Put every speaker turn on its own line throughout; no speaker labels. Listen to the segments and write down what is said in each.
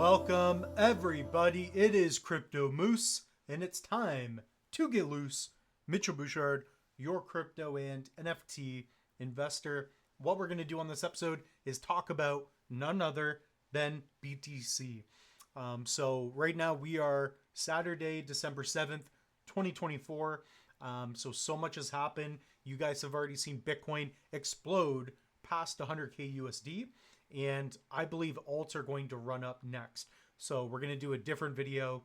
Welcome everybody, it is Crypto Moose, and it's time to get loose. Mitchell Bouchard, your crypto and NFT investor. What we're going to do on this episode is talk about none other than BTC. So right now we are Saturday, December 7th, 2024. So much has happened. You guys have already seen Bitcoin explode past 100K USD. And I believe alts are going to run up next. So we're going to do a different video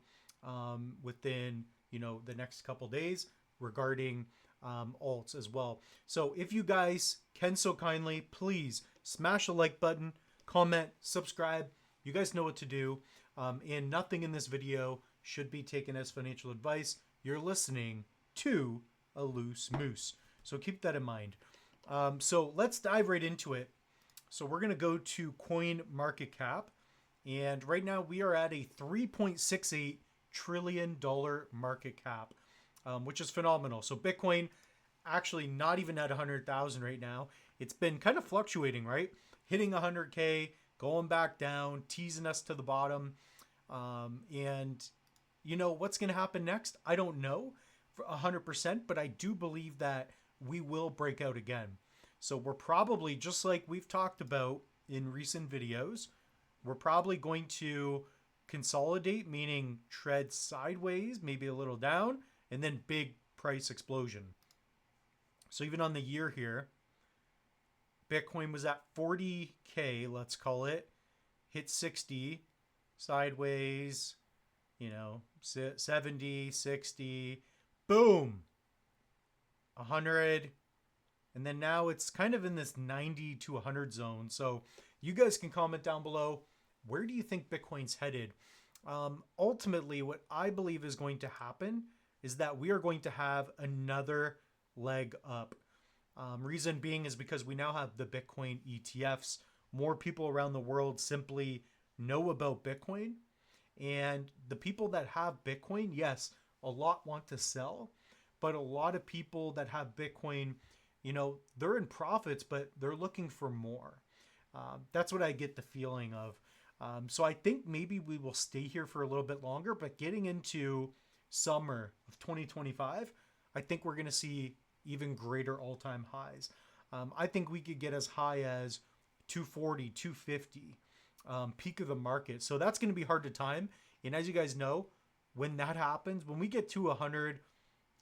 within, the next couple days regarding alts as well. So if you guys can so kindly, please smash the like button, comment, subscribe. You guys know what to do. And nothing in this video should be taken as financial advice. You're listening to a loose moose. So keep that in mind. So let's dive right into it. So we're going to go to coin market cap. And right now we are at a $3.68 trillion market cap, which is phenomenal. So Bitcoin actually not even at 100,000 right now. It's been kind of fluctuating, right? Hitting 100K, going back down, teasing us to the bottom. And what's going to happen next? I don't know for 100%, but I do believe that we will break out again. So we're probably, just like we've talked about in recent videos, we're probably going to consolidate, meaning tread sideways, maybe a little down, and then big price explosion. So even on the year here, Bitcoin was at 40K, let's call it, hit 60, sideways, 70, 60, boom, 100. And then now it's kind of in this 90 to 100 zone. So you guys can comment down below. Where do you think Bitcoin's headed? Ultimately, what I believe is going to happen is that we are going to have another leg up. Reason being is because we now have the Bitcoin ETFs. More people around the world simply know about Bitcoin. And the people that have Bitcoin, yes, a lot want to sell. But a lot of people that have Bitcoin, they're in profits, but they're looking for more. That's what I get the feeling of. So I think maybe we will stay here for a little bit longer, but getting into summer of 2025, I think we're going to see even greater all-time highs. I think we could get as high as 240, 250, peak of the market. So that's going to be hard to time. And as you guys know, when that happens, when we get to 100,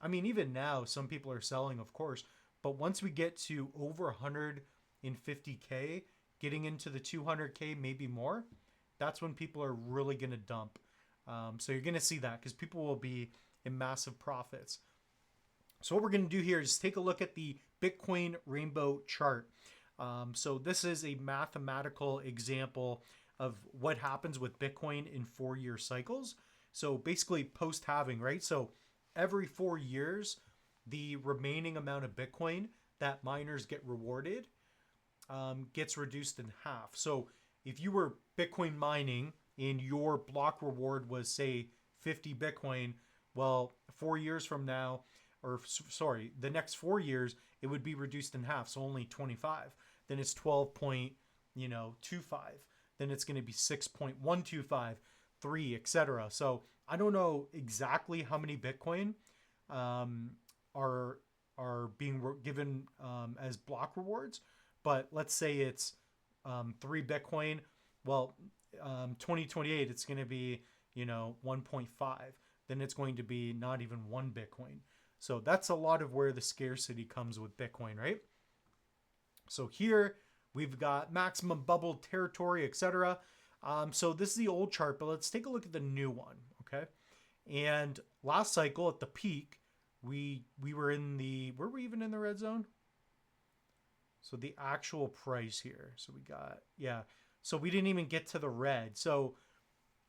I mean, even now, some people are selling, of course. But once we get to over 150K, getting into the 200K, maybe more, that's when people are really going to dump. So you're going to see that because people will be in massive profits. So what we're going to do here is take a look at the Bitcoin rainbow chart. So this is a mathematical example of what happens with Bitcoin in 4-year cycles. So basically post-halving, right? So every 4 years, the remaining amount of Bitcoin that miners get rewarded gets reduced in half. So if you were Bitcoin mining and your block reward was, say, 50 Bitcoin, well, 4 years from now, the next 4 years, it would be reduced in half. So only 25. Then it's 12.25. Then it's going to be 6.125, 3, etc. So I don't know exactly how many Bitcoin are being given as block rewards, but let's say it's 3 Bitcoin. Well, 2028 it's going to be 1.5. Then it's going to be not even 1 Bitcoin. So that's a lot of where the scarcity comes with Bitcoin, right? So here we've got maximum bubble territory, etc. So this is the old chart, but let's take a look at the new one, okay? And last cycle at the peak, we were in the, were we even in the red zone? So the actual price here. So we got, yeah. So we didn't even get to the red. So,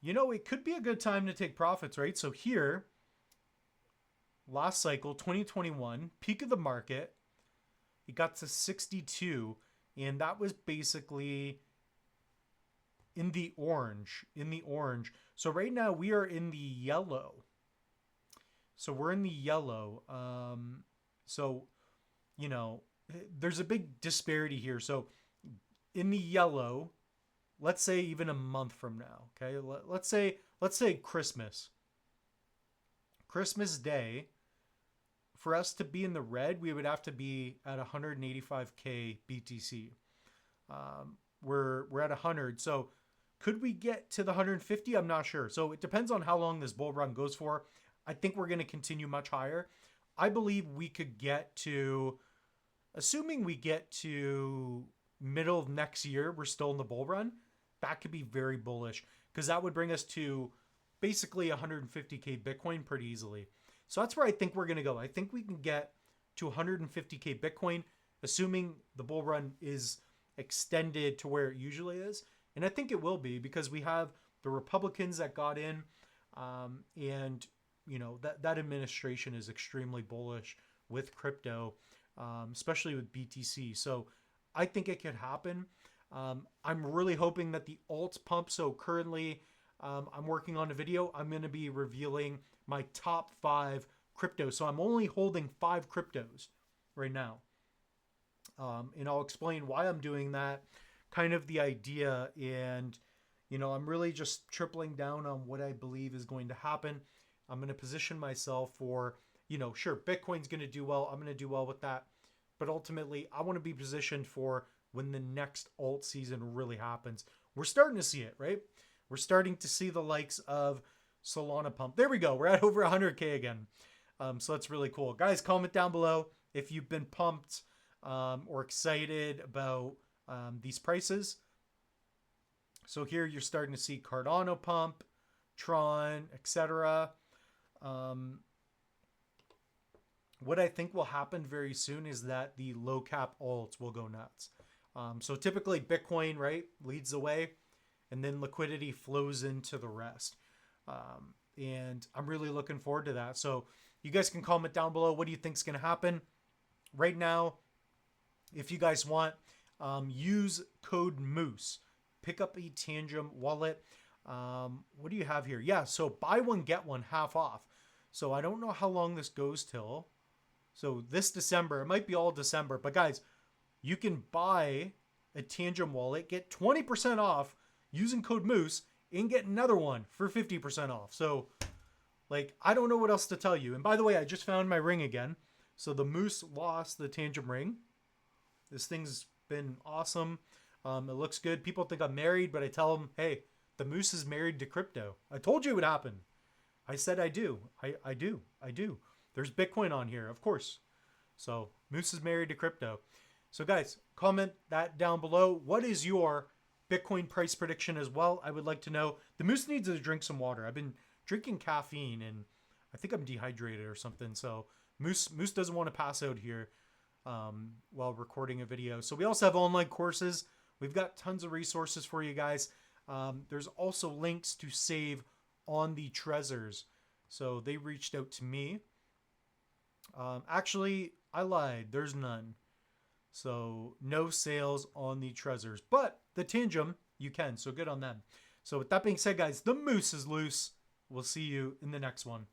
it could be a good time to take profits, right? So here, last cycle, 2021, peak of the market, it got to 62. And that was basically in the orange, So right now we are in the yellow. So we're in the yellow. There's a big disparity here. So in the yellow, let's say even a month from now, okay? Let's say Christmas Day, for us to be in the red, we would have to be at 185k BTC. We're at 100, so could we get to the 150? I'm not sure. So it depends on how long this bull run goes for. I think we're going to continue much higher. I believe we could get to, assuming we get to middle of next year, we're still in the bull run. That could be very bullish because that would bring us to basically 150k Bitcoin pretty easily. So that's where I think we're going to go. I think we can get to 150k Bitcoin, assuming the bull run is extended to where it usually is. And I think it will be because we have the Republicans that got in, and you know that administration is extremely bullish with crypto, especially with BTC. So I think it could happen. I'm really hoping that the alts pump. So currently, I'm working on a video. I'm going to be revealing my top 5 cryptos. So I'm only holding 5 cryptos right now, and I'll explain why I'm doing that. Kind of the idea, and you know, I'm really just tripling down on what I believe is going to happen. I'm going to position myself for, you know, sure, Bitcoin's going to do well. I'm going to do well with that. But ultimately, I want to be positioned for when the next alt season really happens. We're starting to see it, right? We're starting to see the likes of Solana pump. There we go. We're at over 100K again. So that's really cool. Guys, comment down below if you've been pumped or excited about these prices. So here you're starting to see Cardano pump, Tron, etc. What I think will happen very soon is that the low cap alts will go nuts. So typically Bitcoin, right, leads the way, and then liquidity flows into the rest. And I'm really looking forward to that. So you guys can comment down below. What do you think is going to happen? Right now, if you guys want, use code Moose. Pick up a Tangem wallet. What do you have here? Yeah, so buy one, get one half off. So I don't know how long this goes till. So this December, it might be all December. But guys, you can buy a Tangem wallet, get 20% off using code Moose, and get another one for 50% off. So, like, I don't know what else to tell you. And by the way, I just found my ring again. So the Moose lost the Tangem ring. This thing's been awesome. It looks good. People think I'm married, but I tell them, hey, the Moose is married to crypto. I told you it would happen. I said I do. I do. There's Bitcoin on here, of course. So Moose is married to crypto. So guys, comment that down below. What is your Bitcoin price prediction as well? I would like to know. The Moose needs to drink some water. I've been drinking caffeine and I think I'm dehydrated or something. So Moose doesn't want to pass out here while recording a video. So we also have online courses. We've got tons of resources for you guys. There's also links to save on the Trezors. So they reached out to me. Actually, I lied. There's none. So no sales on the Trezors. But the Tangem, you can. So good on them. So with that being said, guys, the Moose is loose. We'll see you in the next one.